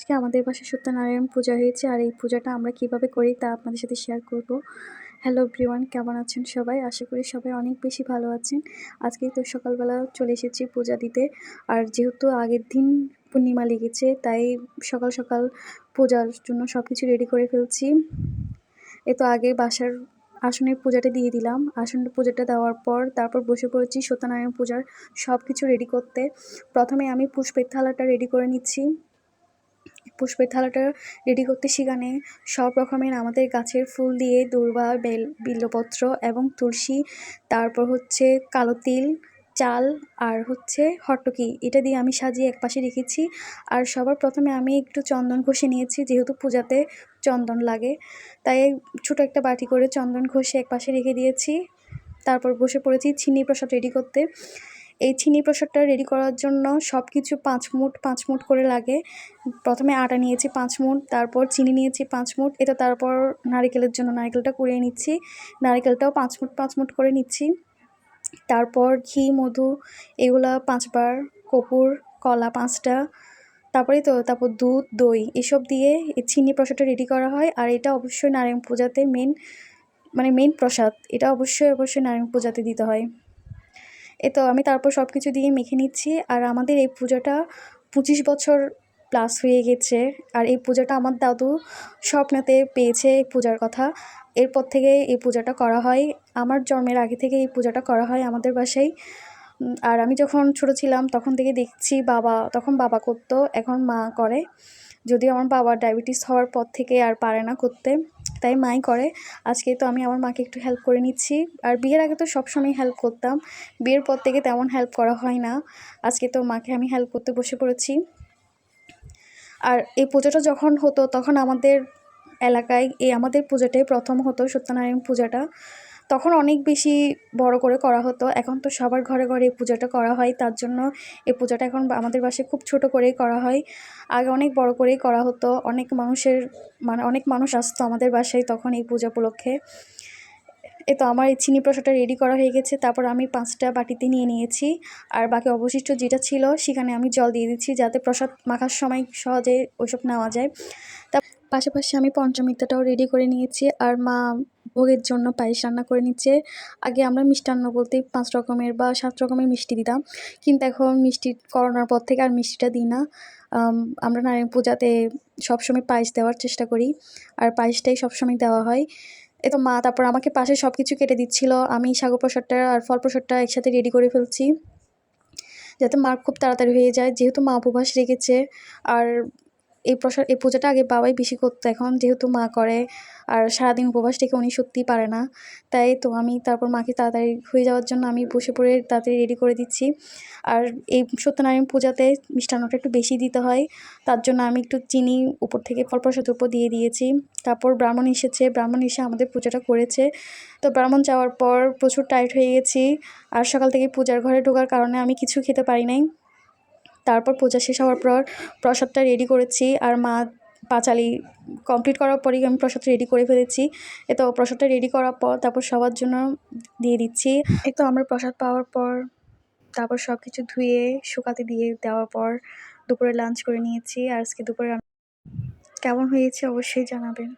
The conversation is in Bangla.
আজকে আমাদের বাসায় সত্যনারায়ণ পূজা হয়েছে, আর এই পূজাটা আমরা কিভাবে করি তা আপনাদের সাথে শেয়ার করব। হ্যালো এভরিওয়ান, কেমন আছেন সবাই? আশা করি সবাই অনেক বেশি ভালো আছেন। আজকে তো সকালবেলা চলে এসেছি পূজা দিতে, আর যেহেতু আগের দিন পূর্ণিমা লেগেছে তাই সকাল সকাল পূজার জন্য সব কিছু রেডি করে ফেলছি। তো আগে বাসার আসনের পূজাটা দিয়ে দিলাম। আসনের পূজাটা দেওয়ার পর তারপর বসে পড়েছি সত্যনারায়ণ পূজার সব কিছু রেডি করতে। প্রথমে আমি পুষ্পের থালাটা রেডি করে নিচ্ছি। পুষ্পের থালাটা রেডি করতে সেখানে সব রকমের আমাদের গাছের ফুল দিয়ে দূর্বা, বিল্বপত্র এবং তুলসী, তারপর হচ্ছে কালো তিল, চাল আর হচ্ছে হট্টকি, এটা দিয়ে আমি সাজিয়ে একপাশে রেখেছি। আর সবার প্রথমে আমি একটু চন্দন ঘষে নিয়েছি, যেহেতু পূজাতে চন্দন লাগে তাই ছোটো একটা বাটি করে চন্দন ঘষে একপাশে রেখে দিয়েছি। তারপর বসে পড়েছি চিনি প্রসাদ রেডি করতে। এই চিনি প্রসাদটা রেডি করার জন্য সব কিছু 5 মুঠ করে লাগে। প্রথমে আটা নিয়েছি 5 মুঠ, তারপর চিনি নিয়েছি 5 মুঠ, এটা তারপর নারিকেলের জন্য নারিকেলটা কুড়িয়ে নিচ্ছি, নারিকেলটাও 5 মুঠ করে নিচ্ছি। তারপর ঘি, মধু এগুলা 5 বার, কর্পূর, কলা 5টা, তারপর দুধ, দই এসব দিয়ে এই চিনি প্রসাদটা রেডি করা হয়। আর এটা অবশ্যই নারায়ণ পূজাতে মেন প্রসাদ, এটা অবশ্যই নারায়ণ পূজাতে দিতে হয়। তো আমি তারপর সব কিছু দিয়ে মেখে নিচ্ছি। আর আমাদের এই পূজাটা 25 বছর প্লাস হয়ে গেছে। আর এই পূজাটা আমার দাদু স্বপ্নেতে পেয়েছে এই পূজার কথা, এরপর থেকে এই পূজাটা করা হয়। আমার জন্মের আগে থেকে এই পূজাটা করা হয় আমাদের বাসায়। আর আমি যখন ছোট ছিলাম তখন থেকে দেখছি তখন বাবা করতো, এখন মা করে। যদিও আমার বাবার ডায়াবেটিস হওয়ার পর থেকে আর পারে না করতে, তাই মাই করে। আজকে তো আমি আমার মাকে একটু হেল্প করে নিচ্ছি। আর বিয়ের আগে তো সবসময় হেল্প করতাম, বিয়ের পর থেকে তেমন হেল্প করা হয় না। আজকে তো মাকে আমি হেল্প করতে বসে পড়েছি। আর এই পুজোটা যখন হতো তখন আমাদের এলাকায় আমাদের পূজাটাই প্রথম হতো, সত্যনারায়ণ পূজাটা। তখন অনেক বেশি বড় করে করা হতো। এখন তো সবার ঘরে ঘরে এই পূজাটা করা হয়, তার জন্য এই পূজাটা এখন আমাদের বাসায় খুব ছোট করেই করা হয়। আগে অনেক বড় করেই করা হতো, অনেক মানুষ আসতো আমাদের বাসায় তখন এই পূজা উপলক্ষে। তো আমার এই চিনি প্রসাদটা রেডি করা হয়ে গেছে। তারপর আমি 5টা বাটিতে নিয়ে নিয়েছি, আর বাকি অবশিষ্ট যেটা ছিল সেখানে আমি জল দিয়ে দিচ্ছি, যাতে প্রসাদ মাখার সময় সহজে ওইসব নেওয়া যায়। পাশাপাশি আমি পঞ্চমৃত্যটাও রেডি করে নিয়েছি। আর মা ভোগের জন্য পায়েস রান্না করে নিচ্ছে। আগে আমরা মিষ্টান্ন বলতে 5 রকমের বা 7 রকমের মিষ্টি দিতাম, কিন্তু এখন মিষ্টি করোনার পর থেকে আর মিষ্টিটা দিই না। আমরা নারায়ণ পূজাতে সবসময় পায়েস দেওয়ার চেষ্টা করি, আর পায়েসটাই সবসময় দেওয়া হয়। তো মা তারপর আমাকে পাশে সব কিছু কেটে দিচ্ছিল। আমি সাগর প্রসাদটা আর ফল প্রসাদটা একসাথে রেডি করে ফেলছি, যাতে মার খুব তাড়াতাড়ি হয়ে যায়, যেহেতু মা উপবাস রেখেছে। আর এই পূজাটা আগে বাবাই বেশি করতো, এখন যেহেতু মা করে, আর সারাদিন উপবাস থেকে উনি সত্যিই পারে না। তাই তো আমি তারপর মাকে তাড়াতাড়ি হয়ে যাওয়ার জন্য আমি বসে পড়ে তাড়াতাড়ি রেডি করে দিচ্ছি। আর এই সত্যনারায়ণ পূজাতে মিষ্টান্নটা একটু বেশি দিতে হয়, তার জন্য আমি একটু চিনি উপর থেকে ফল প্রসাদের উপর দিয়ে দিয়েছি। তারপর ব্রাহ্মণ এসে আমাদের পূজাটা করেছে। তো ব্রাহ্মণ যাওয়ার পর প্রচুর টায়ার্ড হয়ে গেছি, আর সকাল থেকে পূজার ঘরে ঢোকার কারণে আমি কিছু খেতে পারি নাই। তারপর পূজা শেষ হওয়ার পর প্রসাদটা রেডি করেছি, আর মা পাঁচালি কমপ্লিট করার পরেই আমি প্রসাদটা রেডি করে ফেলেছি। তো প্রসাদটা রেডি করার পর তারপর সবার জন্য দিয়ে দিচ্ছি। তো আমরা প্রসাদ পাওয়ার পর তারপর সব কিছু ধুয়ে শুকাতে দিয়ে দেওয়ার পর দুপুরে লাঞ্চ করে নিয়েছি। আর আজকে দুপুরে কেমন হয়েছে অবশ্যই জানাবেন।